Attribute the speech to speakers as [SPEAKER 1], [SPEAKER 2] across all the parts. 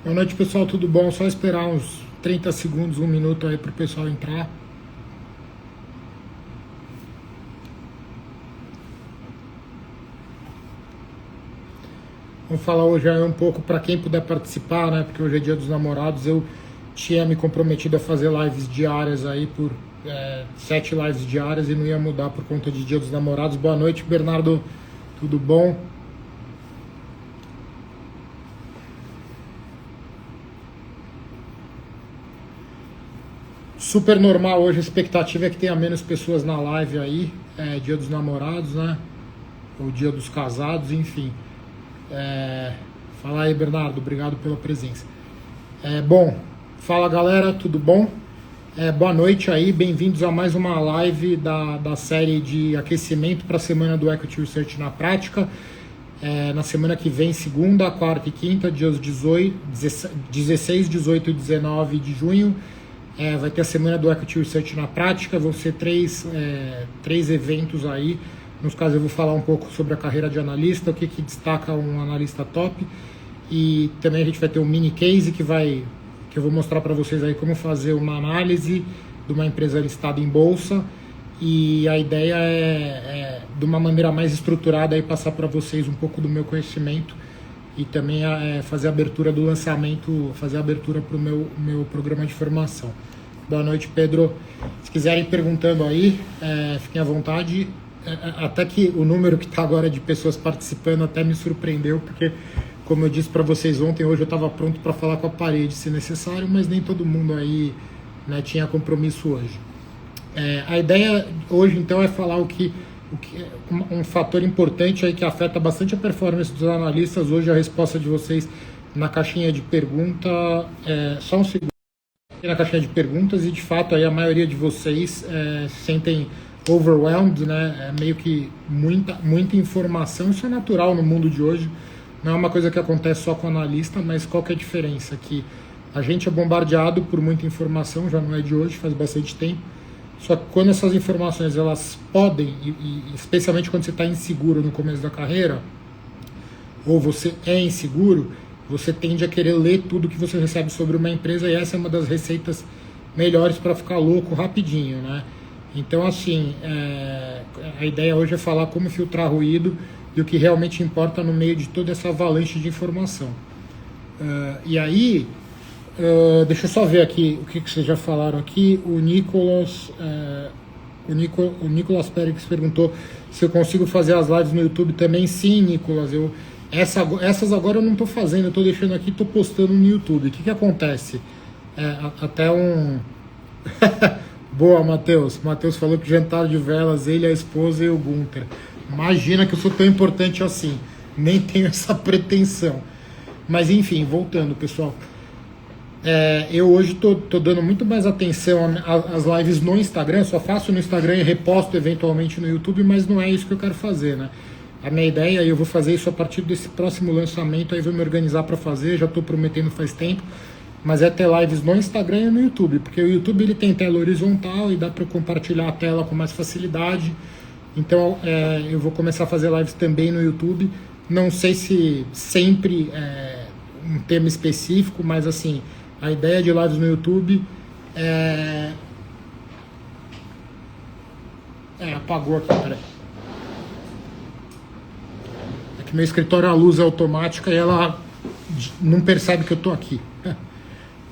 [SPEAKER 1] Boa noite, pessoal, tudo bom? Só esperar uns 30 segundos, um minuto aí para o pessoal entrar. Vamos falar hoje aí um pouco para quem puder participar, né? Porque hoje é Dia dos Namorados. Eu tinha me comprometido a fazer lives diárias aí por 7 lives diárias e não ia mudar por conta de Dia dos Namorados. Boa noite, Bernardo, tudo bom? Super normal hoje, a expectativa é que tenha menos pessoas na live aí, Dia dos Namorados, né? Ou Dia dos Casados, enfim. Fala aí, Bernardo, obrigado pela presença. Bom, fala galera, tudo bom? Boa noite aí, bem-vindos a mais uma live da série de aquecimento para a semana do Equity Research na prática. Na semana que vem, segunda, quarta e quinta, dias 16, 18 e 19 de junho, vai ter a semana do Equity Research na prática. Vão ser três eventos aí. Nos casos eu vou falar um pouco sobre a carreira de analista, o que destaca um analista top, e também a gente vai ter um mini case que eu vou mostrar para vocês aí como fazer uma análise de uma empresa listada em bolsa, e a ideia é de uma maneira mais estruturada aí passar para vocês um pouco do meu conhecimento e também fazer a abertura do lançamento, fazer a abertura para o meu programa de formação. Boa noite, Pedro. Se quiserem ir perguntando aí, fiquem à vontade. Até que o número que está agora de pessoas participando até me surpreendeu, porque, como eu disse para vocês ontem, hoje eu estava pronto para falar com a parede se necessário, mas nem todo mundo aí, né, tinha compromisso hoje. A ideia hoje, então, é falar um fator importante aí que afeta bastante a performance dos analistas. Hoje a resposta de vocês na caixinha de pergunta, só um segundo, na caixinha de perguntas, e de fato aí a maioria de vocês sentem overwhelmed, né? Meio que muita informação. Isso é natural no mundo de hoje, não é uma coisa que acontece só com o analista, mas qual que é a diferença? Que a gente é bombardeado por muita informação, já não é de hoje, faz bastante tempo. Só que quando essas informações elas podem, e especialmente quando você está inseguro no começo da carreira, ou você é inseguro, você tende a querer ler tudo que você recebe sobre uma empresa, e essa é uma das receitas melhores para ficar louco rapidinho, né? Então, assim, a ideia hoje é falar como filtrar ruído e o que realmente importa no meio de toda essa avalanche de informação. E aí, deixa eu só ver aqui o que vocês já falaram aqui. O Nicolas Pérez perguntou se eu consigo fazer as lives no YouTube também. Sim, Nicolas, essas agora eu não estou fazendo, eu estou deixando aqui, estou postando no YouTube. O que acontece? Até um... Boa, Matheus. Matheus falou que jantar de velas, ele, a esposa e o Gunther. Imagina que eu sou tão importante assim. Nem tenho essa pretensão. Mas enfim, voltando, pessoal. Eu hoje tô dando muito mais atenção às lives no Instagram. Só faço no Instagram e reposto eventualmente no YouTube, mas não é isso que eu quero fazer, né? A minha ideia, e eu vou fazer isso a partir desse próximo lançamento, aí vou me organizar para fazer, já estou prometendo faz tempo, mas é ter lives no Instagram e no YouTube, porque o YouTube ele tem tela horizontal e dá para compartilhar a tela com mais facilidade. Então eu vou começar a fazer lives também no YouTube. Não sei se sempre um tema específico, mas assim, a ideia de lives no YouTube apagou aqui, peraí. É que meu escritório, a luz é automática e ela não percebe que eu tô aqui.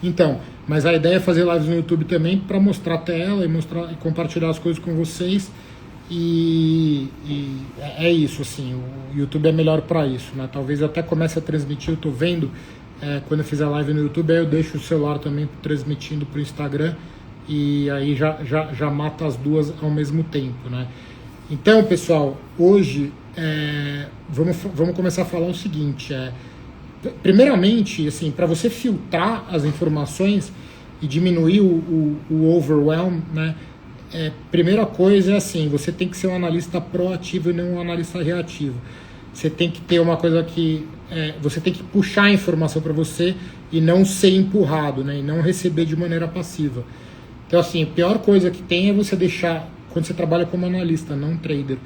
[SPEAKER 1] Então, mas a ideia é fazer lives no YouTube também para mostrar a tela e compartilhar as coisas com vocês. E é isso, assim, o YouTube é melhor para isso, né? Talvez eu até comece a transmitir, eu tô vendo, quando eu fizer live no YouTube, aí eu deixo o celular também transmitindo pro Instagram, e aí já mata as duas ao mesmo tempo, né? Então, pessoal, hoje vamos começar a falar o seguinte, primeiramente, assim, para você filtrar as informações e diminuir o overwhelm, né? Primeira coisa é assim, você tem que ser um analista proativo e não um analista reativo. Você tem que ter uma coisa que... você tem que puxar a informação para você e não ser empurrado, né? E não receber de maneira passiva. Então, assim, a pior coisa que tem é você deixar, quando você trabalha como analista, não trader,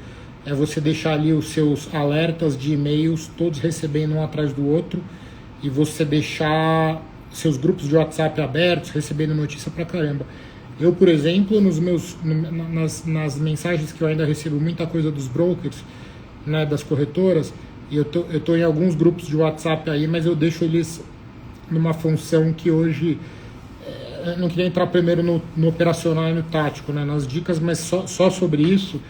[SPEAKER 1] é você deixar ali os seus alertas de e-mails todos recebendo um atrás do outro e você deixar seus grupos de WhatsApp abertos, recebendo notícia pra caramba. Eu, por exemplo, nas mensagens que eu ainda recebo muita coisa dos brokers, né, das corretoras, e eu tô em alguns grupos de WhatsApp aí, mas eu deixo eles numa função que hoje, eu não queria entrar primeiro no operacional e no tático, né, nas dicas, mas só sobre isso,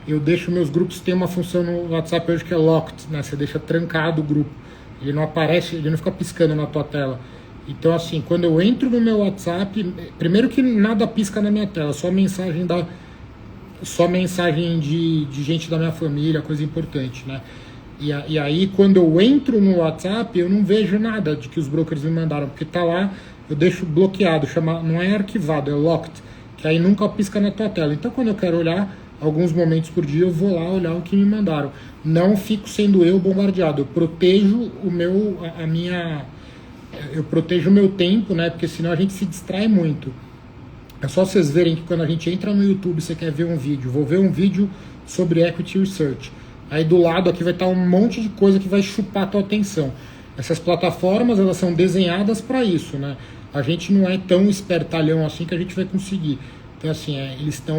[SPEAKER 1] eu deixo meus grupos, tem uma função no WhatsApp hoje que é locked, né, você deixa trancado o grupo, ele não aparece, ele não fica piscando na tua tela. Então, assim, quando eu entro no meu WhatsApp, primeiro que nada pisca na minha tela, só mensagem de gente da minha família, coisa importante, né? E aí, quando eu entro no WhatsApp, eu não vejo nada de que os brokers me mandaram, porque tá lá, eu deixo bloqueado, não é arquivado, é locked, que aí nunca pisca na tua tela. Então, quando eu quero olhar, alguns momentos por dia, eu vou lá olhar o que me mandaram. Não fico sendo eu bombardeado, eu protejo eu protejo o meu tempo, né? Porque senão a gente se distrai muito. É só vocês verem que quando a gente entra no YouTube, você quer ver um vídeo, vou ver um vídeo sobre Equity Research. Aí do lado aqui vai estar um monte de coisa que vai chupar a tua atenção. Essas plataformas, elas são desenhadas para isso, né? A gente não é tão espertalhão assim que a gente vai conseguir. Então, assim, eles estão...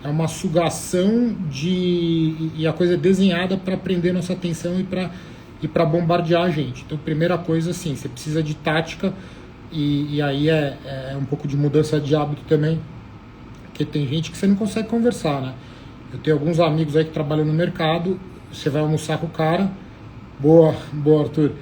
[SPEAKER 1] É uma sugação e a coisa é desenhada para prender nossa atenção e para bombardear a gente. Então, primeira coisa, assim, você precisa de tática e aí é um pouco de mudança de hábito também, porque tem gente que você não consegue conversar, né? Eu tenho alguns amigos aí que trabalham no mercado, você vai almoçar com o cara, boa Arthur,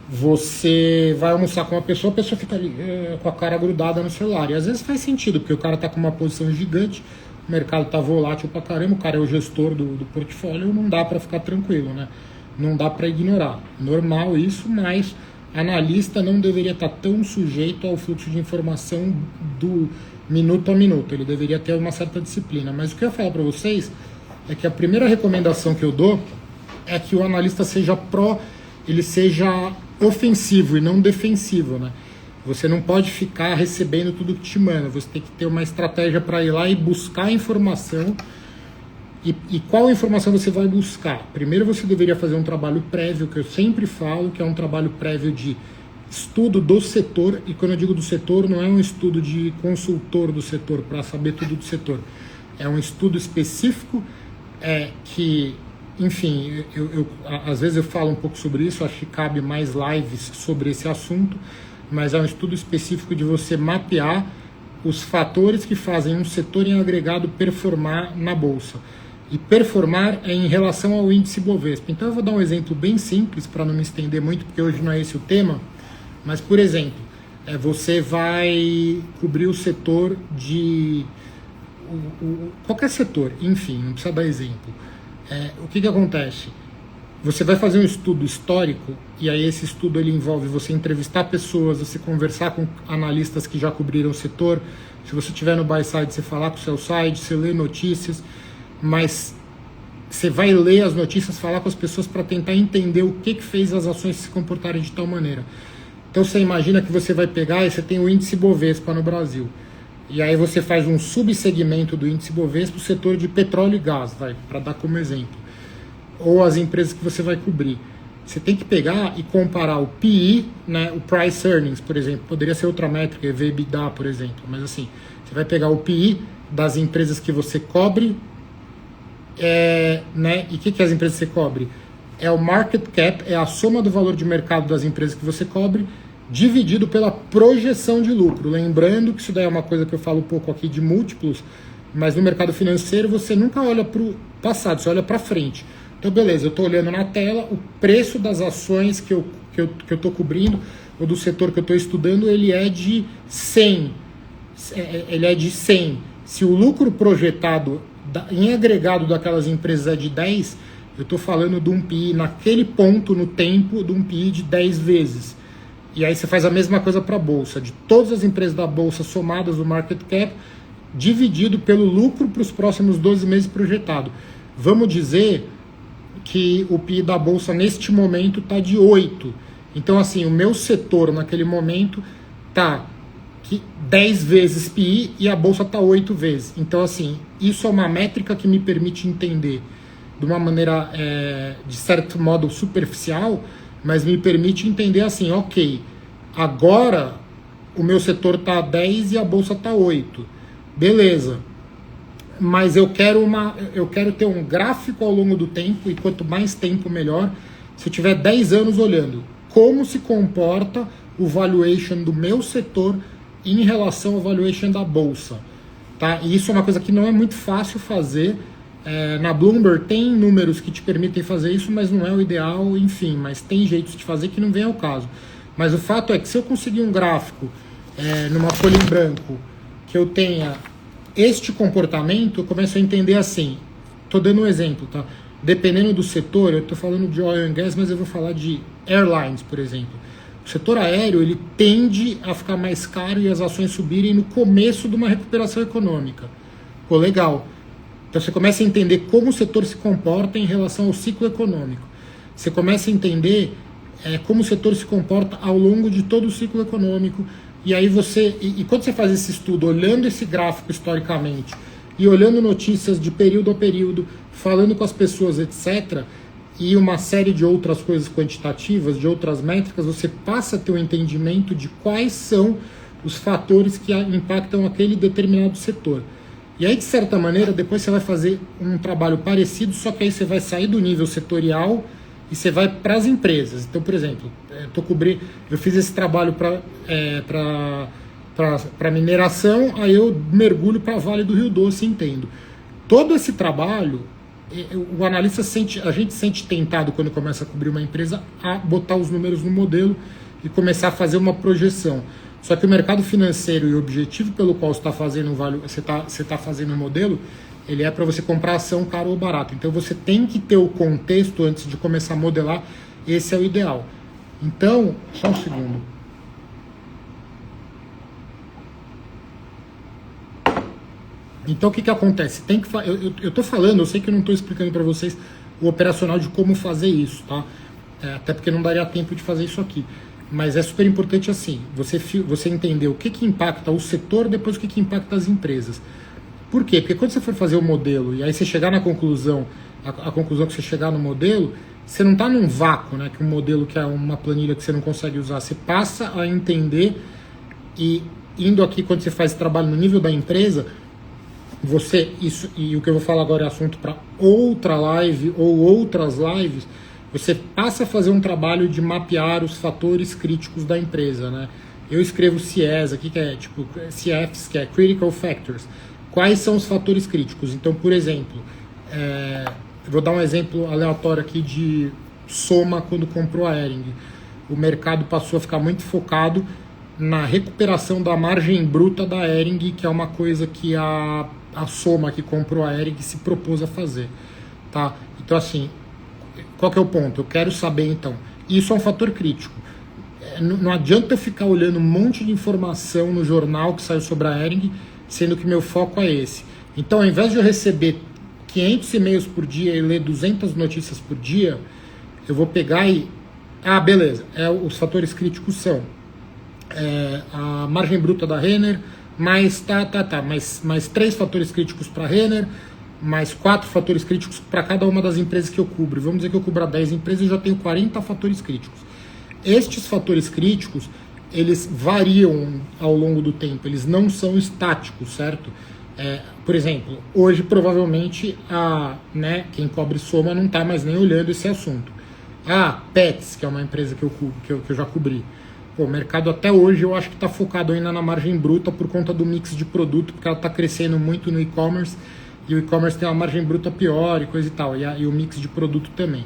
[SPEAKER 1] você vai almoçar com uma pessoa, a pessoa fica ali com a cara grudada no celular, e às vezes faz sentido, porque o cara tá com uma posição gigante, o mercado tá volátil pra caramba, o cara é o gestor do portfólio, não dá para ficar tranquilo, né? Não dá para ignorar. Normal isso, mas analista não deveria estar tão sujeito ao fluxo de informação do minuto a minuto. Ele deveria ter uma certa disciplina. Mas o que eu falo para vocês é que a primeira recomendação que eu dou é que o analista seja ele seja ofensivo e não defensivo, né? Você não pode ficar recebendo tudo que te manda. Você tem que ter uma estratégia para ir lá e buscar informação. E qual informação você vai buscar? Primeiro você deveria fazer um trabalho prévio, que eu sempre falo, que é um trabalho prévio de estudo do setor, e quando eu digo do setor, não é um estudo de consultor do setor, para saber tudo do setor. É um estudo específico que, enfim, às vezes eu falo um pouco sobre isso, acho que cabe mais lives sobre esse assunto, mas é um estudo específico de você mapear os fatores que fazem um setor em agregado performar na Bolsa. E performar é em relação ao índice Bovespa. Então eu vou dar um exemplo bem simples para não me estender muito, porque hoje não é esse o tema. Mas, por exemplo, você vai cobrir o setor de... qualquer setor, enfim, não precisa dar exemplo. O que acontece? Você vai fazer um estudo histórico, e aí esse estudo ele envolve você entrevistar pessoas, você conversar com analistas que já cobriram o setor. Se você estiver no buy side, você falar com o sell side, você lê notícias, mas você vai ler as notícias, falar com as pessoas para tentar entender o que fez as ações se comportarem de tal maneira. Então você imagina que você vai pegar e você tem o índice Bovespa no Brasil. E aí você faz um subsegmento do índice Bovespa, o setor de petróleo e gás, para dar como exemplo. Ou as empresas que você vai cobrir. Você tem que pegar e comparar o PE, né, o Price Earnings, por exemplo. Poderia ser outra métrica, EV/EBITDA, por exemplo. Mas assim, você vai pegar o PE das empresas que você cobre, né, e o que as empresas que você cobre? É o market cap, é a soma do valor de mercado das empresas que você cobre, dividido pela projeção de lucro. Lembrando que isso daí é uma coisa que eu falo um pouco aqui de múltiplos, mas no mercado financeiro você nunca olha para o passado, você olha para frente. Então, beleza, eu estou olhando na tela, o preço das ações que eu estou cobrindo, ou do setor que eu estou estudando, ele é de 100. Ele é de 100. Se o lucro projetado em agregado daquelas empresas é de 10, eu estou falando de um PI naquele ponto no tempo, de um PI de 10 vezes. E aí você faz a mesma coisa para a Bolsa, de todas as empresas da Bolsa somadas do market cap, dividido pelo lucro para os próximos 12 meses projetado. Vamos dizer que o PI da Bolsa neste momento está de 8. Então, assim, o meu setor naquele momento está 10 vezes PI e a Bolsa está 8 vezes. Então, assim, isso é uma métrica que me permite entender de uma maneira, de certo modo, superficial, mas me permite entender assim, ok, agora o meu setor está 10 e a bolsa está 8. Beleza. Mas eu quero ter um gráfico ao longo do tempo, e quanto mais tempo, melhor. Se eu tiver 10 anos olhando como se comporta o valuation do meu setor em relação ao valuation da bolsa. Tá? E isso é uma coisa que não é muito fácil fazer. Na Bloomberg tem números que te permitem fazer isso, mas não é o ideal, enfim. Mas tem jeitos de fazer que não vem ao caso. Mas o fato é que se eu conseguir um gráfico numa folha em branco que eu tenha este comportamento, eu começo a entender assim. Estou dando um exemplo, tá? Dependendo do setor, eu estou falando de oil and gas, mas eu vou falar de airlines, por exemplo. O setor aéreo, ele tende a ficar mais caro e as ações subirem no começo de uma recuperação econômica. Pô, legal. Então você começa a entender como o setor se comporta em relação ao ciclo econômico. Você começa a entender como o setor se comporta ao longo de todo o ciclo econômico. E aí e quando você faz esse estudo, olhando esse gráfico historicamente, e olhando notícias de período a período, falando com as pessoas, etc., e uma série de outras coisas quantitativas, de outras métricas, você passa a ter um entendimento de quais são os fatores que impactam aquele determinado setor. E aí, de certa maneira, depois você vai fazer um trabalho parecido, só que aí você vai sair do nível setorial e você vai para as empresas. Então, por exemplo, eu fiz esse trabalho para mineração, aí eu mergulho para Vale do Rio Doce e entendo. Todo esse trabalho, o analista a gente sente tentado, quando começa a cobrir uma empresa, a botar os números no modelo e começar a fazer uma projeção. Só que o mercado financeiro e o objetivo pelo qual você está fazendo o modelo, ele é para você comprar ação caro ou barato. Então você tem que ter o contexto antes de começar a modelar, esse é o ideal. Então, só um segundo. Então o que acontece? Eu estou falando, eu sei que eu não estou explicando para vocês o operacional de como fazer isso, tá? Até porque não daria tempo de fazer isso aqui. Mas é super importante assim, você entender o que impacta o setor, depois o que impacta as empresas. Por quê? Porque quando você for fazer o modelo e aí você chegar na conclusão, a conclusão que você chegar no modelo, você não está num vácuo, né? Que um modelo que é uma planilha que você não consegue usar. Você passa a entender e indo aqui, quando você faz esse trabalho no nível da empresa, e o que eu vou falar agora é assunto para outra live ou outras lives, você passa a fazer um trabalho de mapear os fatores críticos da empresa, né? Eu escrevo CIEs aqui, que é tipo CFs, que é Critical Factors. Quais são os fatores críticos? Então, por exemplo, vou dar um exemplo aleatório aqui de Soma quando comprou a Hering. O mercado passou a ficar muito focado na recuperação da margem bruta da Hering, que é uma coisa que a Soma, que comprou a Hering, se propôs a fazer. Tá? Então, assim, qual que é o ponto? Eu quero saber, então, isso é um fator crítico. Não adianta eu ficar olhando um monte de informação no jornal que saiu sobre a Hering, sendo que meu foco é esse. Então, ao invés de eu receber 500 e-mails por dia e ler 200 notícias por dia, eu vou pegar e... beleza. Os fatores críticos são a margem bruta da Renner, mais mais 3 fatores críticos para a Renner, mais 4 fatores críticos para cada uma das empresas que eu cubro. Vamos dizer que eu cubro 10 empresas e já tenho 40 fatores críticos. Estes fatores críticos, eles variam ao longo do tempo, eles não são estáticos, certo? Por exemplo, hoje provavelmente quem cobre Soma não está mais nem olhando esse assunto. Pets, que é uma empresa que eu já cobri. O mercado até hoje eu acho que está focado ainda na margem bruta por conta do mix de produto, porque ela está crescendo muito no e-commerce, e o e-commerce tem uma margem bruta pior e coisa e tal, e o mix de produto também.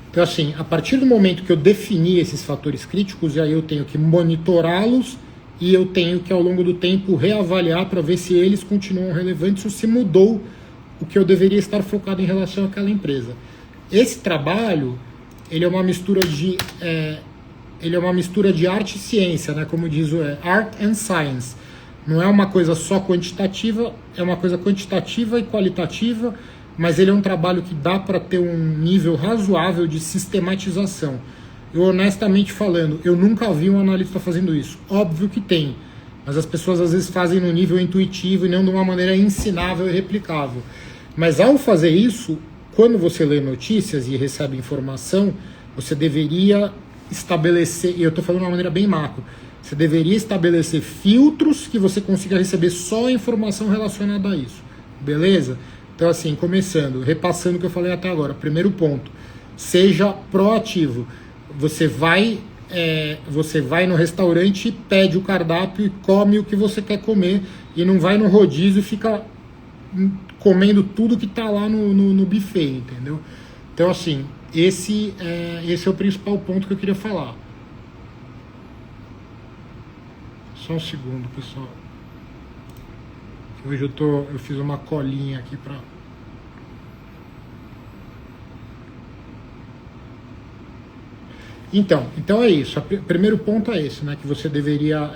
[SPEAKER 1] Então, assim, a partir do momento que eu defini esses fatores críticos, e aí eu tenho que monitorá-los e eu tenho que, ao longo do tempo, reavaliar para ver se eles continuam relevantes ou se mudou o que eu deveria estar focado em relação àquela empresa. Esse trabalho, ele é uma mistura de arte e ciência, né? Como diz o Art and Science. Não é uma coisa só quantitativa, é uma coisa quantitativa e qualitativa, mas ele é um trabalho que dá para ter um nível razoável de sistematização. Eu, honestamente falando, eu nunca vi um analista fazendo isso. Óbvio que tem, mas as pessoas às vezes fazem no nível intuitivo e não de uma maneira ensinável e replicável. Mas ao fazer isso, quando você lê notícias e recebe informação, você deveria estabelecer, e eu estou falando de uma maneira bem macro, você deveria estabelecer filtros que você consiga receber só a informação relacionada a isso, beleza? Então assim, começando, repassando o que eu falei até agora, primeiro ponto, seja proativo, você vai no restaurante, pede o cardápio e come o que você quer comer, e não vai no rodízio e fica comendo tudo que está lá no buffet, entendeu? Então assim, esse é o principal ponto que eu queria falar. Só um segundo, pessoal. Hoje eu fiz uma colinha aqui para... Então é isso. O primeiro ponto é esse, né? Que você deveria...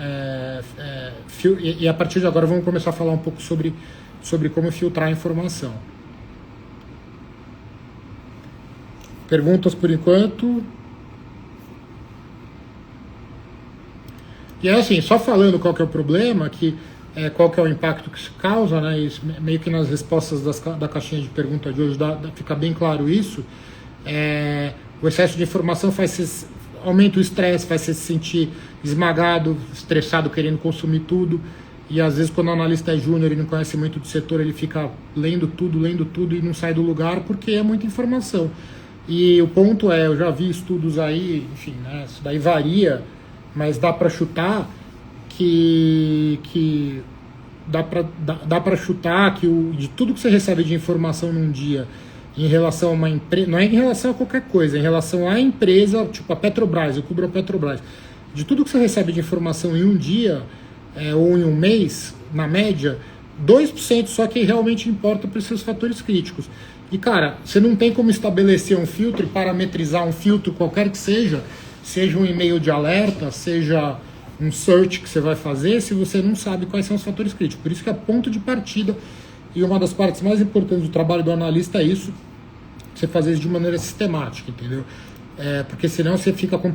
[SPEAKER 1] e a partir de agora vamos começar a falar um pouco sobre como filtrar a informação. Perguntas por enquanto? E é assim, só falando qual que é o problema, qual que é o impacto que isso causa, né? Isso, meio que nas respostas da caixinha de pergunta de hoje fica bem claro isso. O excesso de informação aumenta o estresse, faz você se sentir esmagado, estressado, querendo consumir tudo. E às vezes quando o analista é júnior e não conhece muito do setor, ele fica lendo tudo e não sai do lugar porque é muita informação. E o ponto eu já vi estudos aí, enfim, né, isso daí varia, mas dá para chutar que dá para chutar que de tudo que você recebe de informação num dia em relação a uma empresa, não é em relação a qualquer coisa, é em relação à empresa, tipo a Petrobras, eu cubro a Petrobras, de tudo que você recebe de informação em um dia ou em um mês, na média, 2% só que realmente importa para os seus fatores críticos. E cara, você não tem como estabelecer um filtro e parametrizar um filtro qualquer que seja um e-mail de alerta, seja um search que você vai fazer, se você não sabe quais são os fatores críticos. Por isso que é ponto de partida, e uma das partes mais importantes do trabalho do analista é isso, você fazer isso de maneira sistemática, entendeu? Porque senão você fica com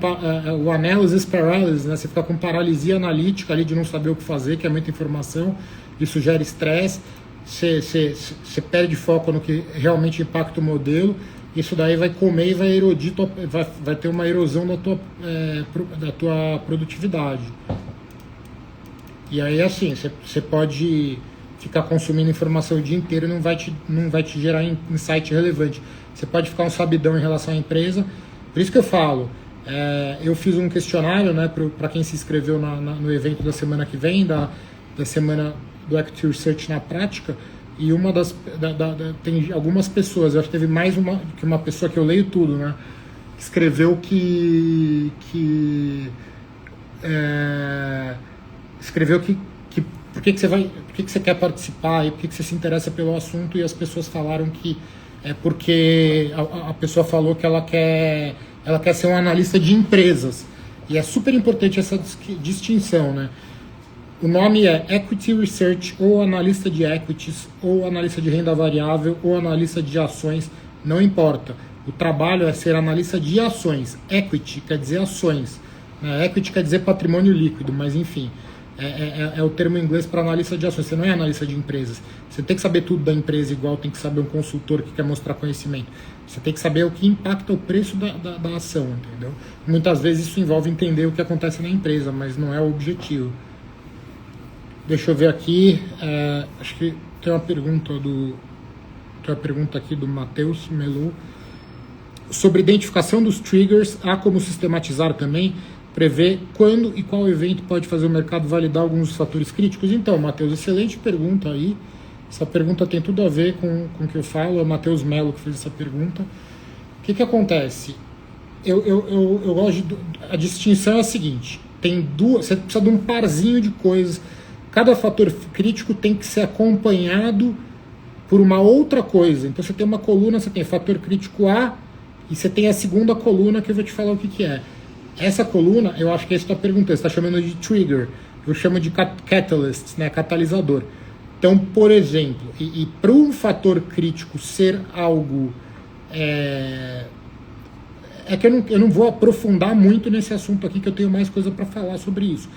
[SPEAKER 1] o analysis paralysis, né? Você fica com paralisia analítica ali de não saber o que fazer, que é muita informação, isso gera estresse, você perde foco no que realmente impacta o modelo. Isso daí vai comer e vai erodir, vai ter uma erosão da tua produtividade. E aí assim, você pode ficar consumindo informação o dia inteiro e não vai te gerar insight relevante. Você pode ficar um sabidão em relação à empresa. Por isso que eu falo, eu fiz um questionário, né, para quem se inscreveu no evento da semana que vem, da semana do Equity Research na prática. E tem algumas pessoas, eu acho que teve mais que uma pessoa que eu leio tudo, né? Que escreveu por que você quer participar e por que você se interessa pelo assunto, e as pessoas falaram que é porque a pessoa falou que ela quer ser um analista de empresas. E é super importante essa distinção, né? O nome é Equity Research, ou analista de equities, ou analista de renda variável, ou analista de ações, não importa. O trabalho é ser analista de ações. Equity quer dizer ações. Equity quer dizer patrimônio líquido, mas enfim, é o termo em inglês para analista de ações. Você não é analista de empresas. Você tem que saber tudo da empresa, igual tem que saber um consultor que quer mostrar conhecimento. Você tem que saber o que impacta o preço da ação, entendeu? Muitas vezes isso envolve entender o que acontece na empresa, mas não é o objetivo. Deixa eu ver aqui, acho que tem uma pergunta aqui do Matheus Melu. Sobre identificação dos triggers, há como sistematizar também, prever quando e qual evento pode fazer o mercado validar alguns dos fatores críticos? Então, Matheus, excelente pergunta aí. Essa pergunta tem tudo a ver com o que eu falo, é o Matheus Melo que fez essa pergunta. O que acontece? Eu gosto a distinção é a seguinte, você precisa de um parzinho de coisas. Cada fator crítico tem que ser acompanhado por uma outra coisa. Então você tem uma coluna, você tem fator crítico A, e você tem a segunda coluna que eu vou te falar o que é. Essa coluna, eu acho que é isso que você está perguntando, você está chamando de trigger. Eu chamo de catalyst, né, catalisador. Então, por exemplo, e para um fator crítico ser algo... que eu não vou aprofundar muito nesse assunto aqui, que eu tenho mais coisa para falar sobre isso.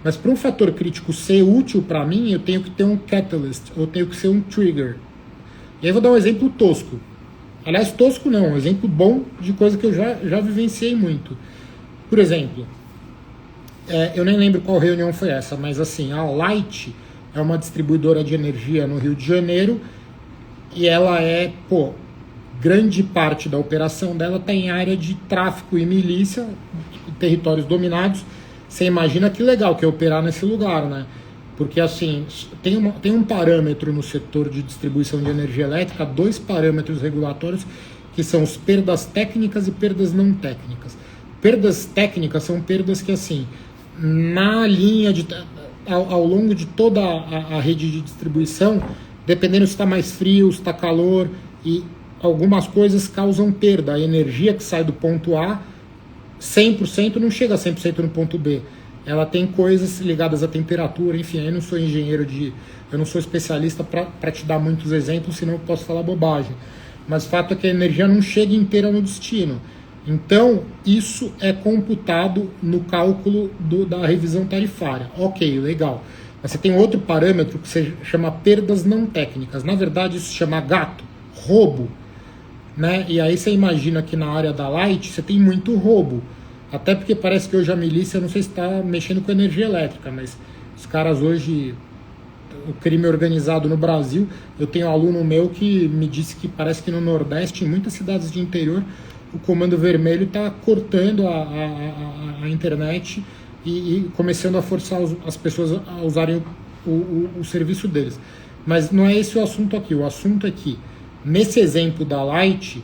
[SPEAKER 1] Mas para um fator crítico ser útil para mim, eu tenho que ter um catalyst, eu tenho que ser um trigger. E aí eu vou dar um exemplo tosco. Aliás, tosco não, um exemplo bom de coisa que eu já vivenciei muito. Por exemplo, eu nem lembro qual reunião foi essa, mas assim, a Light é uma distribuidora de energia no Rio de Janeiro e ela grande parte da operação dela está em área de tráfico e milícia, territórios dominados. Você imagina que legal que é operar nesse lugar, né? Porque assim, tem um parâmetro no setor de distribuição de energia elétrica, 2 parâmetros regulatórios, que são as perdas técnicas e perdas não técnicas. Perdas técnicas são perdas que, assim, na linha, ao longo de toda a rede de distribuição, dependendo se está mais frio, se está calor, e algumas coisas causam perda. A energia que sai do ponto A, 100% não chega a 100% no ponto B. Ela tem coisas ligadas à temperatura, enfim, eu não sou eu não sou especialista para te dar muitos exemplos, senão eu posso falar bobagem. Mas o fato é que a energia não chega inteira no destino. Então, isso é computado no cálculo da revisão tarifária. Ok, legal. Mas você tem outro parâmetro que se chama perdas não técnicas. Na verdade, isso se chama gato, roubo. Né? E aí você imagina que na área da Light você tem muito roubo. Até porque parece que hoje a milícia, não sei se está mexendo com energia elétrica, mas os caras hoje, o crime organizado no Brasil, eu tenho um aluno meu que me disse que parece que no Nordeste, em muitas cidades de interior, o Comando Vermelho está cortando a internet e começando a forçar as pessoas a usarem o serviço deles. Mas não é esse o assunto aqui. O assunto é que, nesse exemplo da Light,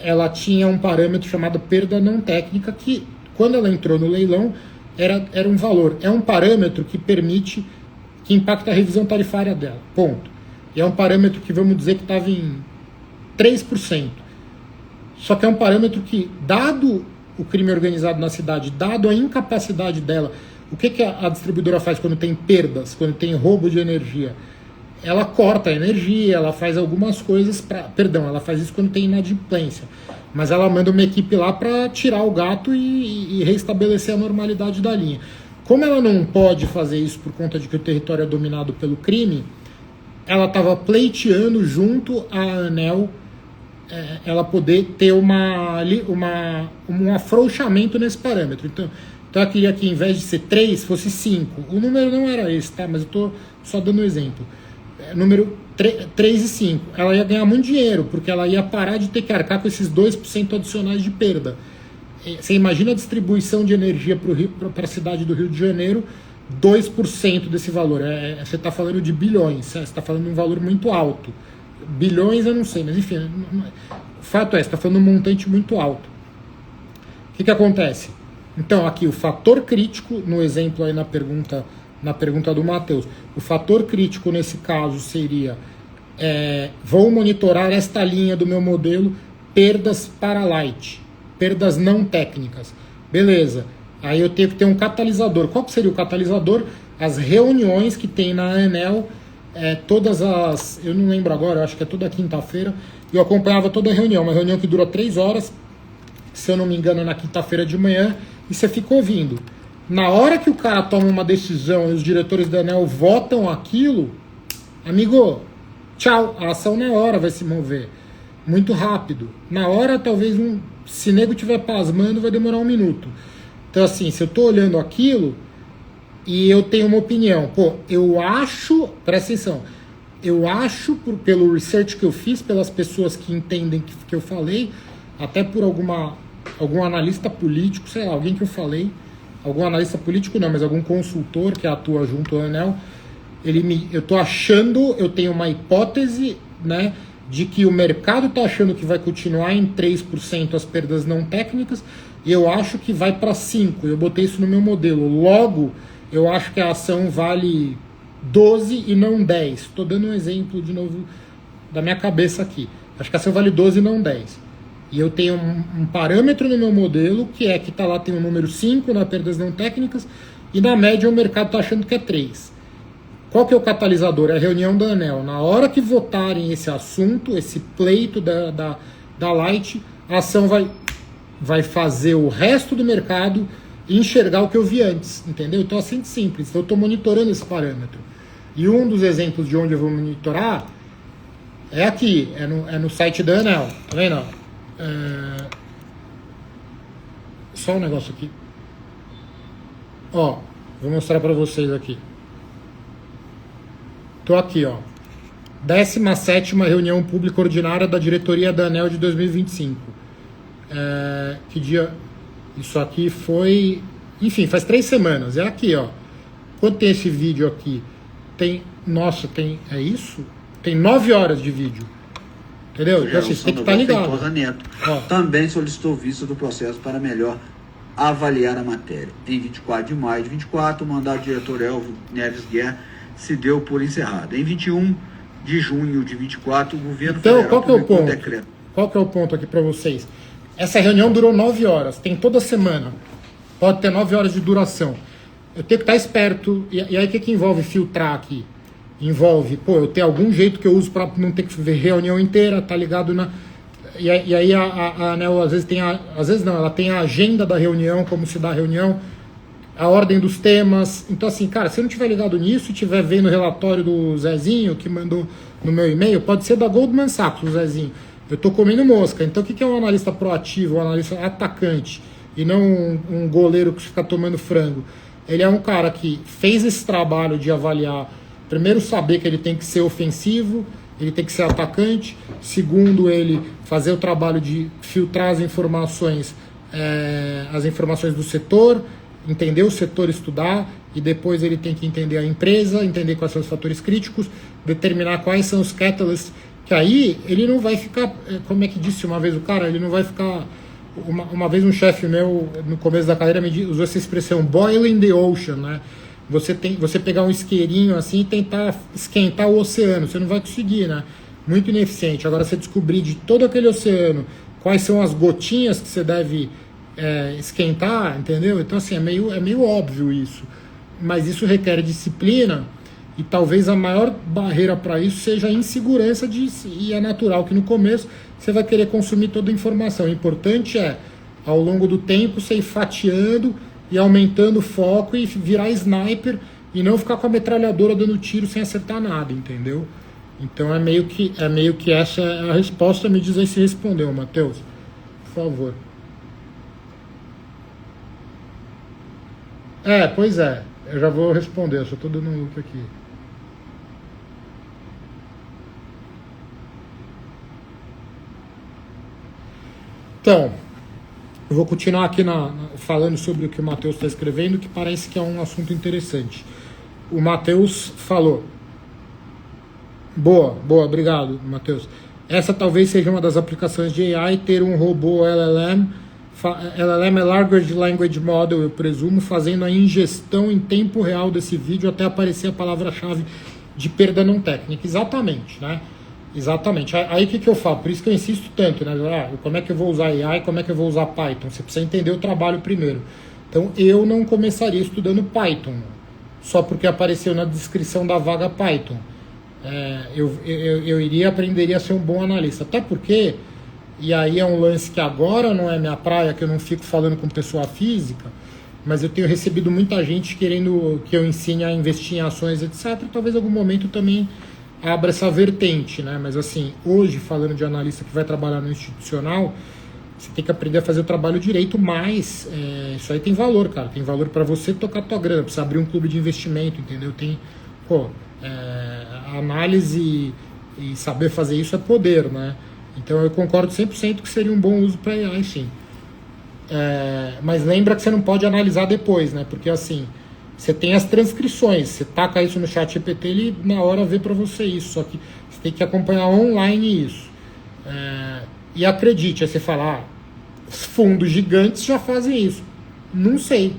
[SPEAKER 1] ela tinha um parâmetro chamado perda não técnica, que quando ela entrou no leilão era um valor. É um parâmetro que que impacta a revisão tarifária dela, ponto. E é um parâmetro que vamos dizer que estava em 3%. Só que é um parâmetro que, dado o crime organizado na cidade, dado a incapacidade dela, o que a distribuidora faz quando tem perdas, quando tem roubo de energia? Ela corta a energia, ela faz algumas coisas ela faz isso quando tem inadimplência. Mas ela manda uma equipe lá para tirar o gato e restabelecer a normalidade da linha. Como ela não pode fazer isso por conta de que o território é dominado pelo crime, ela estava pleiteando junto à ANEEL ela poder ter um afrouxamento nesse parâmetro. Então eu queria que, em vez de ser 3, fosse 5. O número não era esse, tá? Mas eu estou só dando um exemplo. Número 3 e 5. Ela ia ganhar muito dinheiro, porque ela ia parar de ter que arcar com esses 2% adicionais de perda. Você imagina a distribuição de energia para a cidade do Rio de Janeiro, 2% desse valor. Você está falando de bilhões, você está falando de um valor muito alto. Bilhões eu não sei, mas enfim, o fato é, você está falando de um montante muito alto. O que acontece? Então, aqui o fator crítico, no exemplo aí na pergunta do Matheus, o fator crítico nesse caso seria, vou monitorar esta linha do meu modelo, perdas para Light, perdas não técnicas. Beleza, aí eu tenho que ter um catalisador. Qual que seria o catalisador? As reuniões que tem na ANEEL, eu não lembro agora, eu acho que é toda quinta-feira, eu acompanhava toda a reunião, uma reunião que dura 3 horas, se eu não me engano, na quinta-feira de manhã, e você fica ouvindo. Na hora que o cara toma uma decisão e os diretores da ANEEL votam aquilo, amigo, tchau, a ação na hora vai se mover. Muito rápido. Na hora, talvez, se nego estiver pasmando, vai demorar 1 minuto. Então, assim, se eu estou olhando aquilo e eu tenho uma opinião, eu acho, presta atenção, eu acho, pelo research que eu fiz, pelas pessoas que entendem que eu falei, até por algum analista político, sei lá, alguém que eu falei, algum analista político não, mas algum consultor que atua junto ao ANEEL, eu estou achando, eu tenho uma hipótese, né, de que o mercado está achando que vai continuar em 3% as perdas não técnicas, e eu acho que vai para 5%, eu botei isso no meu modelo. Logo, eu acho que a ação vale 12 e não 10. Estou dando um exemplo de novo da minha cabeça aqui. Acho que a ação vale 12 e não 10. E eu tenho um parâmetro no meu modelo, que está lá, tem o número 5 na perdas não técnicas, e na média o mercado está achando que é 3. Qual que é o catalisador? É a reunião da ANEEL. Na hora que votarem esse assunto, esse pleito da Light, a ação vai fazer o resto do mercado enxergar o que eu vi antes, entendeu? Então, assim de simples. Então, eu estou monitorando esse parâmetro. E um dos exemplos de onde eu vou monitorar É aqui, é no site da ANEEL, tá vendo? Só um negócio aqui. Ó, vou mostrar para vocês aqui. Tô aqui, ó. 17ª reunião pública ordinária da diretoria da ANEEL de 2025. Que dia? Isso aqui foi... Enfim, faz 3 semanas. É aqui, ó. Quando tem esse vídeo aqui, tem... Nossa, tem... É isso? Tem 9 horas de vídeo. Entendeu? Então, assim, você tem que estar ligado.
[SPEAKER 2] Neto também solicitou vista do processo para melhor avaliar a matéria. Em 24 de maio de 24, o mandato do diretor Elvio Neves Guerra se deu por encerrado. Em 21 de junho de 24, o governo federal
[SPEAKER 1] qual que é o ponto?
[SPEAKER 2] Decreto.
[SPEAKER 1] Qual que é o ponto aqui para vocês? Essa reunião durou 9 horas, tem toda semana. Pode ter 9 horas de duração. Eu tenho que estar esperto. E aí o que envolve filtrar aqui? Envolve, eu ter algum jeito que eu uso para não ter que ver reunião inteira, tá ligado na... E aí a ANEEL às vezes tem às vezes não, ela tem a agenda da reunião, como se dá a reunião, a ordem dos temas. Então assim, cara, se eu não tiver ligado nisso e tiver vendo o relatório do Zezinho, que mandou no meu e-mail, pode ser da Goldman Sachs, o Zezinho. Eu tô comendo mosca. Então o que é um analista proativo, um analista atacante, e não um goleiro que fica tomando frango? Ele é um cara que fez esse trabalho de avaliar. Primeiro, saber que ele tem que ser ofensivo, ele tem que ser atacante. Segundo, ele fazer o trabalho de filtrar as informações do setor, entender o setor, estudar, e depois ele tem que entender a empresa, entender quais são os fatores críticos, determinar quais são os catalysts, que aí ele não vai ficar, como é que disse uma vez o cara, ele não vai ficar... Uma vez um chefe meu, no começo da carreira, usou essa expressão, boiling the ocean, né? Você pegar um isqueirinho assim e tentar esquentar o oceano, você não vai conseguir, né? Muito ineficiente. Agora, você descobrir de todo aquele oceano quais são as gotinhas que você deve esquentar, entendeu? Então, assim, é meio óbvio isso. Mas isso requer disciplina, e talvez a maior barreira para isso seja a insegurança e é natural que no começo você vai querer consumir toda a informação. O importante é, ao longo do tempo, você ir fatiando e aumentando o foco e virar sniper e não ficar com a metralhadora dando tiro sem acertar nada, entendeu? Então é meio que essa é a resposta. Me diz aí se respondeu, Matheus, por favor. Pois é, eu já vou responder, eu só estou dando um look aqui. Então, eu vou continuar aqui falando sobre o que o Matheus está escrevendo, que parece que é um assunto interessante. O Matheus falou. Boa, obrigado, Matheus. Essa talvez seja uma das aplicações de AI, ter um robô LLM. LLM é Large Language Model, eu presumo, fazendo a ingestão em tempo real desse vídeo até aparecer a palavra-chave de perda não técnica. Exatamente, né? Exatamente. Aí o que eu falo? Por isso que eu insisto tanto, né? Como é que eu vou usar AI, como é que eu vou usar Python? Você precisa entender o trabalho primeiro. Então eu não começaria estudando Python só porque apareceu na descrição da vaga Python. Eu aprenderia a ser um bom analista. Até porque, e aí é um lance que agora não é minha praia, que eu não fico falando com pessoa física, mas eu tenho recebido muita gente querendo que eu ensine a investir em ações, etc. Talvez em algum momento também abra essa vertente, né? Mas assim, hoje, falando de analista que vai trabalhar no institucional, você tem que aprender a fazer o trabalho direito, mas isso aí tem valor, cara. Tem valor para você tocar tua grana, precisa abrir um clube de investimento, entendeu? A análise e saber fazer isso é poder, né? Então eu concordo 100% que seria um bom uso para AI, sim. Mas lembra que você não pode analisar depois, né? Porque assim, você tem as transcrições, você taca isso no chat GPT, ele na hora vê para você isso, só que você tem que acompanhar online isso. E acredite, aí você fala, os fundos gigantes já fazem isso. Não sei.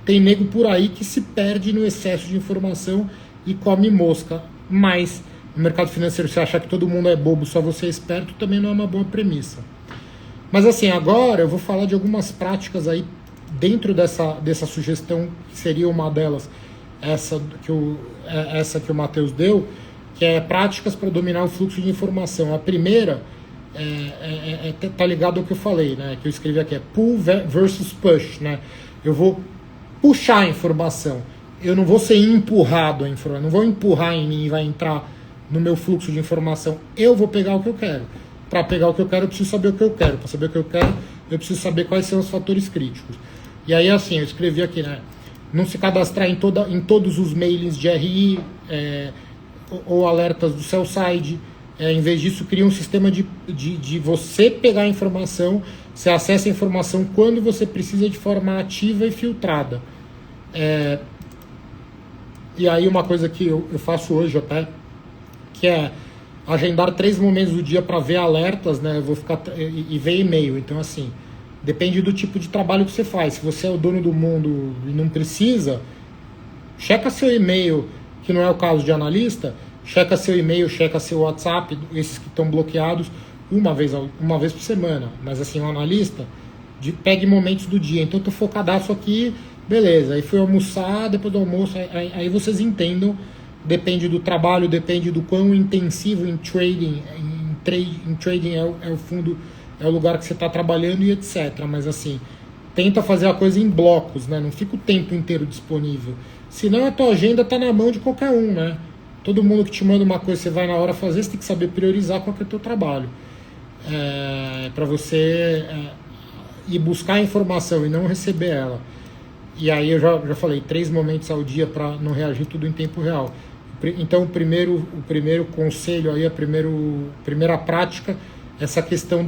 [SPEAKER 1] Tem nego por aí que se perde no excesso de informação e come mosca. Mas no mercado financeiro, você achar que todo mundo é bobo, só você é esperto, também não é uma boa premissa. Mas assim, agora eu vou falar de algumas práticas aí dentro dessa sugestão, que seria uma delas, essa que o Matheus deu, que é práticas para dominar o fluxo de informação. A primeira tá ligado ao que eu falei, né? Que eu escrevi aqui, é pull versus push, né? Eu vou puxar a informação, eu não vou ser empurrado a informação, não vou empurrar em mim e vai entrar no meu fluxo de informação, eu vou pegar o que eu quero. Para pegar o que eu quero, eu preciso saber o que eu quero. Para saber o que eu quero, eu preciso saber quais são os fatores críticos. E aí, assim, eu escrevi aqui, né? Não se cadastrar em todos os mailings de RI ou alertas do sell side. Em vez disso, cria um sistema de você pegar a informação, você acessa a informação quando você precisa de forma ativa e filtrada. E aí uma coisa que eu faço hoje até, que é agendar 3 momentos do dia para ver alertas, né? Eu vou ficar e ver e-mail. Então, assim, depende do tipo de trabalho que você faz. Se você é o dono do mundo e não precisa, checa seu e-mail, que não é o caso de analista, checa seu e-mail, checa seu WhatsApp, esses que estão bloqueados, uma vez por semana. Mas assim, um analista, pegue momentos do dia. Então eu tô focadaço aqui, beleza. Aí fui almoçar, depois do almoço, aí vocês entendam, depende do trabalho, depende do quão intensivo em trading, em trading é o fundo, é o lugar que você está trabalhando e etc. Mas assim, tenta fazer a coisa em blocos, né? Não fica o tempo inteiro disponível. Senão a tua agenda tá na mão de qualquer um, né? Todo mundo que te manda uma coisa, você vai na hora fazer, você tem que saber priorizar qual que é o teu trabalho. Para você ir buscar a informação e não receber ela. E aí eu já falei, 3 momentos ao dia para não reagir tudo em tempo real. Então o primeiro conselho aí, a primeira prática, essa questão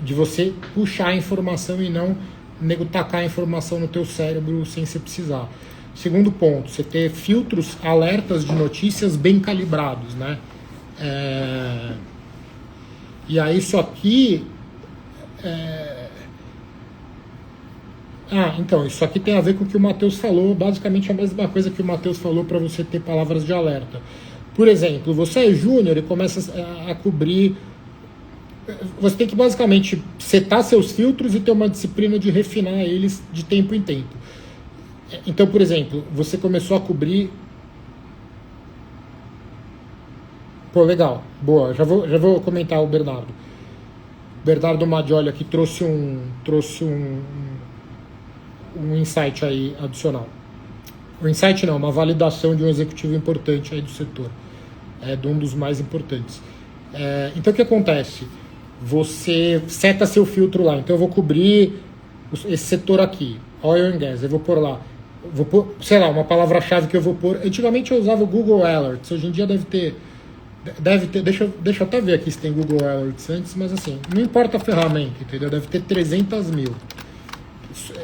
[SPEAKER 1] de você puxar a informação e não tacar a informação no teu cérebro sem você precisar. Segundo ponto, você ter filtros, alertas de notícias bem calibrados, né? E aí isso aqui... então, isso aqui tem a ver com o que o Matheus falou, basicamente a mesma coisa que o Matheus falou para você ter palavras de alerta. Por exemplo, você é júnior e começa a cobrir... Você tem que basicamente setar seus filtros e ter uma disciplina de refinar eles de tempo em tempo. Então, por exemplo, você começou a cobrir... Pô, legal, boa, já vou comentar o Bernardo. Bernardo Maggioli aqui trouxe um insight aí adicional. Um insight não, uma validação de um executivo importante aí do setor. De um dos mais importantes. Então o que acontece? Você seta seu filtro lá. Então eu vou cobrir esse setor aqui, oil and gas, eu vou pôr lá. Vou pôr, sei lá, uma palavra-chave que eu vou pôr. Antigamente eu usava o Google Alerts, hoje em dia deve ter, deixa eu até ver aqui se tem Google Alerts antes, mas assim, não importa a ferramenta, entendeu? Deve ter 300 mil.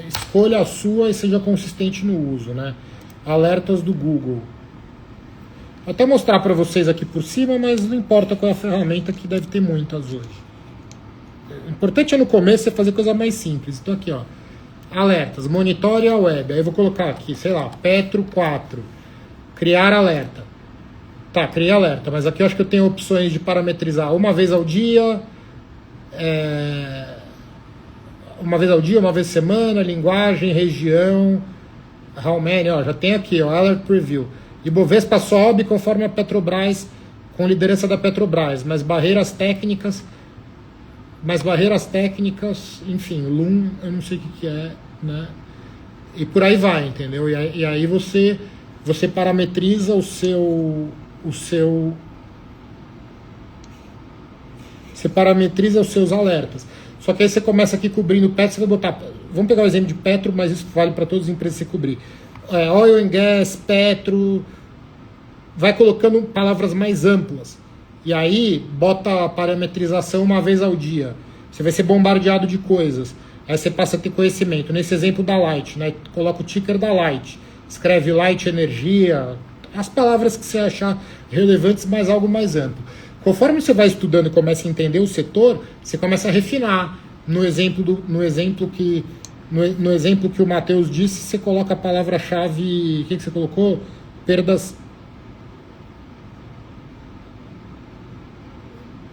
[SPEAKER 1] Escolha a sua e seja consistente no uso, né? Alertas do Google. Vou até mostrar para vocês aqui por cima, mas não importa qual é a ferramenta, que deve ter muitas hoje. O importante é no começo você fazer coisa mais simples. Então aqui, ó, alertas, monitore a web. Aí eu vou colocar aqui, sei lá, Petro 4, criar alerta. Tá, criei alerta, mas aqui eu acho que eu tenho opções de parametrizar uma vez ao dia, uma vez por semana, linguagem, região, how many, ó, já tem aqui, ó, alert preview. Ibovespa sobe conforme a Petrobras, com liderança da Petrobras, mas barreiras técnicas, enfim, LUM, eu não sei o que é, né? E por aí vai, entendeu? E aí você parametriza você parametriza os seus alertas. Só que aí você começa aqui cobrindo Petro, você vai botar, vamos pegar o exemplo de Petro, mas isso vale para todas as empresas que você cobrir. Oil and gas, Petro, vai colocando palavras mais amplas. E aí bota a parametrização uma vez ao dia. Você vai ser bombardeado de coisas. Aí você passa a ter conhecimento. Nesse exemplo da Light, né? Coloca o ticker da Light. Escreve Light Energia, as palavras que você achar relevantes, mas algo mais amplo. Conforme você vai estudando e começa a entender o setor, você começa a refinar. No exemplo que o Matheus disse, você coloca a palavra-chave... O que você colocou?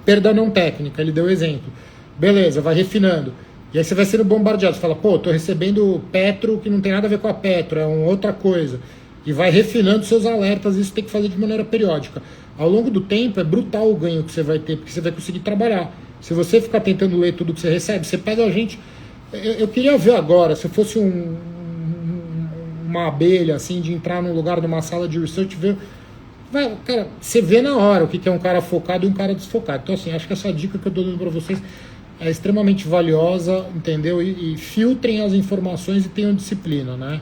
[SPEAKER 1] Perda não técnica, ele deu exemplo. Beleza, vai refinando. E aí você vai sendo bombardeado. Você fala, pô, tô recebendo Petro que não tem nada a ver com a Petro, é uma outra coisa. E vai refinando seus alertas, isso tem que fazer de maneira periódica. Ao longo do tempo é brutal o ganho que você vai ter, porque você vai conseguir trabalhar. Se você ficar tentando ler tudo que você recebe, você pega a gente... Eu queria ver agora, se eu fosse uma abelha, assim, de entrar num lugar, numa sala de research, ver Cara, você vê na hora o que é um cara focado e um cara desfocado. Então, assim, acho que essa dica que eu estou dando para vocês é extremamente valiosa, entendeu? E filtrem as informações e tenham disciplina, né?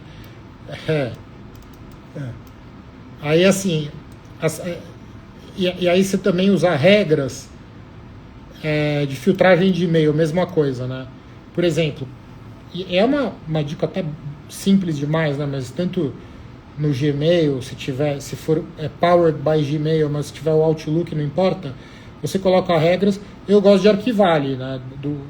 [SPEAKER 1] Aí, assim, e aí você também usar regras de filtragem de e-mail, mesma coisa, né? Por exemplo, e é uma dica até simples demais, né? Mas tanto no Gmail, se for powered by Gmail, mas se tiver o Outlook, não importa, você coloca regras. Eu gosto de arquivar ali, né? Do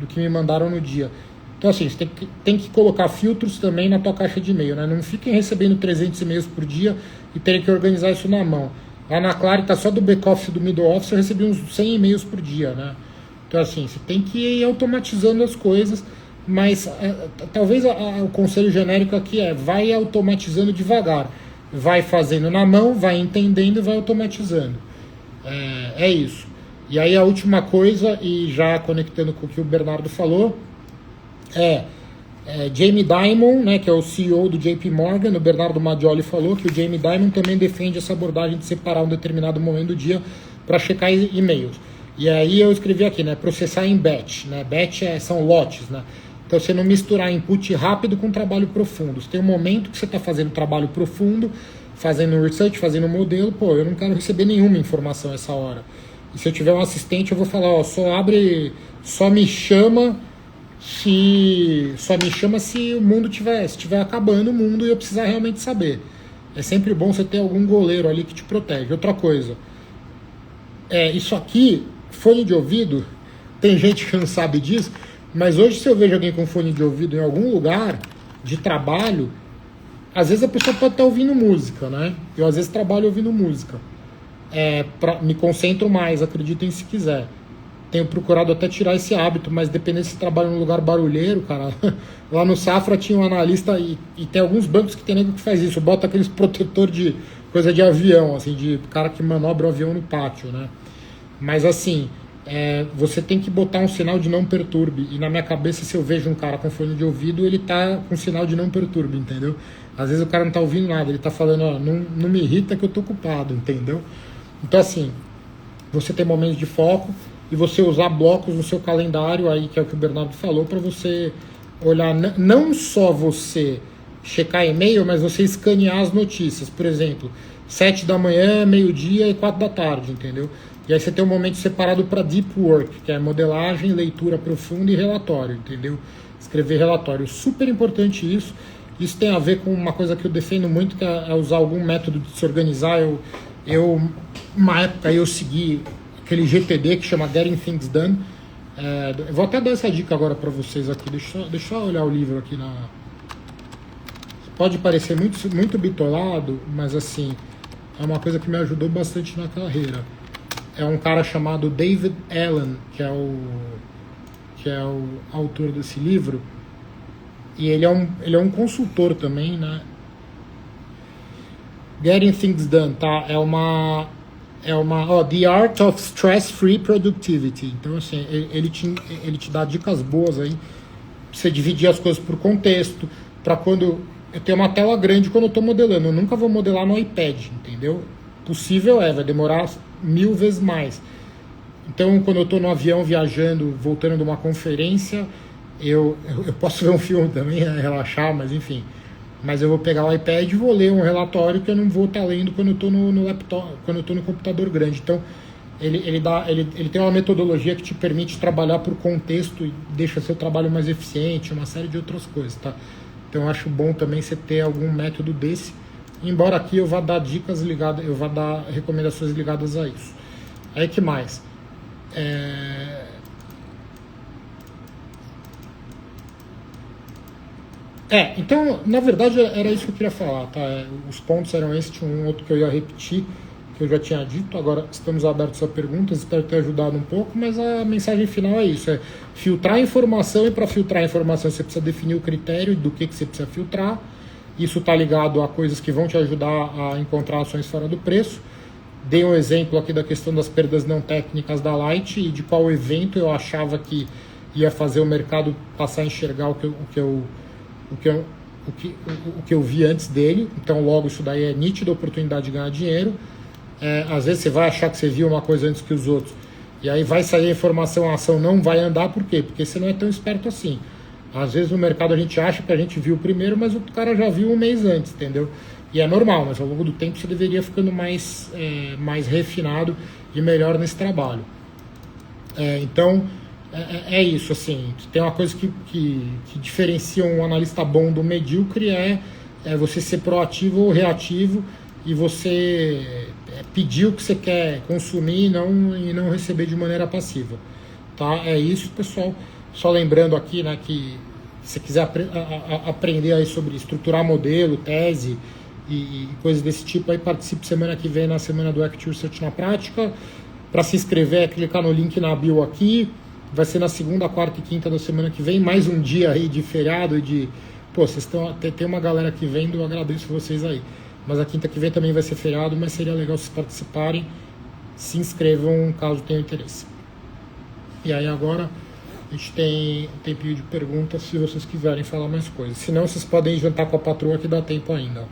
[SPEAKER 1] que me mandaram no dia. Então, assim, você tem que colocar filtros também na tua caixa de e-mail, né? Não fiquem recebendo 300 e-mails por dia e terem que organizar isso na mão. Lá na Claro tá só do back-office e do middle-office, eu recebi uns 100 e-mails por dia, né? Então, assim, você tem que ir automatizando as coisas, mas talvez o conselho genérico aqui vai automatizando devagar. Vai fazendo na mão, vai entendendo e vai automatizando. É isso. E aí a última coisa, e já conectando com o que o Bernardo falou, Jamie Dimon, né, que é o CEO do JP Morgan, o Bernardo Maggioli falou que o Jamie Dimon também defende essa abordagem de separar um determinado momento do dia para checar e-mails. E aí eu escrevi aqui, né, processar em batch, né, batch são lotes, né, então você não misturar input rápido com trabalho profundo. Você tem um momento que você está fazendo trabalho profundo, fazendo research, fazendo modelo, eu não quero receber nenhuma informação essa hora. E se eu tiver um assistente, eu vou falar, só me chama se o mundo estiver acabando o mundo e eu precisar realmente saber. É sempre bom você ter algum goleiro ali que te protege. Outra coisa, isso aqui, fone de ouvido, tem gente que não sabe disso, mas hoje se eu vejo alguém com fone de ouvido em algum lugar de trabalho, às vezes a pessoa pode estar ouvindo música, né? Eu às vezes trabalho ouvindo música. Me concentro mais, acreditem se quiser. Tenho procurado até tirar esse hábito, mas dependendo se trabalha num lugar barulheiro, cara. Lá no Safra tinha um analista e tem alguns bancos que tem nego que faz isso, bota aqueles protetor de coisa de avião, assim, de cara que manobra o avião no pátio, né? Mas assim, você tem que botar um sinal de não perturbe. E na minha cabeça, se eu vejo um cara com fone de ouvido, ele tá com sinal de não perturbe, entendeu? Às vezes o cara não tá ouvindo nada, ele tá falando, não me irrita que eu tô ocupado, entendeu? Então assim, você tem momentos de foco e você usar blocos no seu calendário, aí que é o que o Bernardo falou, para você olhar, não só você checar e-mail, mas você escanear as notícias. Por exemplo, 7 da manhã, meio-dia e 4 da tarde, entendeu? E aí você tem um momento separado para deep work, que é modelagem, leitura profunda e relatório, entendeu? Escrever relatório. Super importante isso. Isso tem a ver com uma coisa que eu defendo muito, que é usar algum método de se organizar. Uma época eu segui aquele GTD que chama Getting Things Done. Eu vou até dar essa dica agora para vocês aqui. Deixa eu só olhar o livro aqui. Pode parecer muito, muito bitolado, mas assim, é uma coisa que me ajudou bastante na carreira. É um cara chamado David Allen, que é o autor desse livro. E ele é um consultor também, né? Getting Things Done, tá? The Art of Stress-Free Productivity. Então, assim, ele te dá dicas boas aí, pra você dividir as coisas por contexto, para quando eu tenho uma tela grande quando eu estou modelando. Eu nunca vou modelar no iPad, entendeu? Possível vai demorar 1000 vezes mais. Então, quando eu estou no avião viajando, voltando de uma conferência, eu posso ver um filme também, né, relaxar, mas enfim. Mas eu vou pegar o iPad e vou ler um relatório que eu não vou estar lendo quando eu estou no laptop, quando eu estou no computador grande. Então, ele tem uma metodologia que te permite trabalhar por contexto e deixa seu trabalho mais eficiente, uma série de outras coisas, tá? Então, eu acho bom também você ter algum método desse. Embora aqui eu vá dar dicas ligadas, eu vá dar recomendações ligadas a isso. Aí que mais? Então, na verdade, era isso que eu queria falar, tá? Os pontos eram esses, tinha um outro que eu ia repetir, que eu já tinha dito, agora estamos abertos a perguntas, espero ter ajudado um pouco, mas a mensagem final é isso, filtrar informação, e para filtrar informação você precisa definir o critério do que você precisa filtrar. Isso está ligado a coisas que vão te ajudar a encontrar ações fora do preço. Dei um exemplo aqui da questão das perdas não técnicas da Light e de qual evento eu achava que ia fazer o mercado passar a enxergar o que eu vi antes dele. Então, logo, isso daí é nítida oportunidade de ganhar dinheiro. às vezes você vai achar que você viu uma coisa antes que os outros, e aí vai sair a informação, a ação não vai andar, por quê? Porque você não é tão esperto assim. Às vezes no mercado a gente acha que a gente viu primeiro, mas o cara já viu um mês antes, entendeu? E é normal, mas ao longo do tempo você deveria ficando mais refinado e melhor nesse trabalho. Então, é isso, assim, tem uma coisa que diferencia um analista bom do medíocre, é você ser proativo ou reativo, e você pedir o que você quer consumir e não receber de maneira passiva. Tá? É isso, pessoal. Só lembrando aqui, né, que se você quiser aprender aí sobre estruturar modelo, tese e coisas desse tipo, aí participe semana que vem na semana do Equity Research na prática. Para se inscrever é clicar no link na bio aqui. Vai ser na segunda, quarta e quinta da semana que vem. Mais um dia aí de feriado e de... Pô, vocês tem uma galera que vem, eu agradeço vocês aí. Mas a quinta que vem também vai ser feriado, mas seria legal vocês participarem. Se inscrevam caso tenham interesse. E aí agora a gente tem um tempinho de perguntas se vocês quiserem falar mais coisas. Se não, vocês podem jantar com a patroa que dá tempo ainda.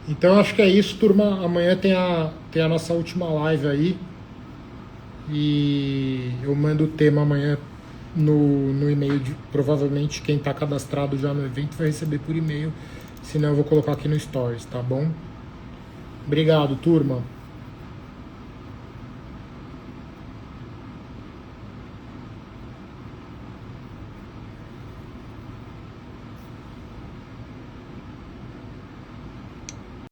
[SPEAKER 1] Então acho que é isso, turma. Amanhã tem a nossa última live aí. E eu mando o tema amanhã no e-mail. Provavelmente quem está cadastrado já no evento vai receber por e-mail. Senão eu vou colocar aqui no Stories, tá bom? Obrigado, turma.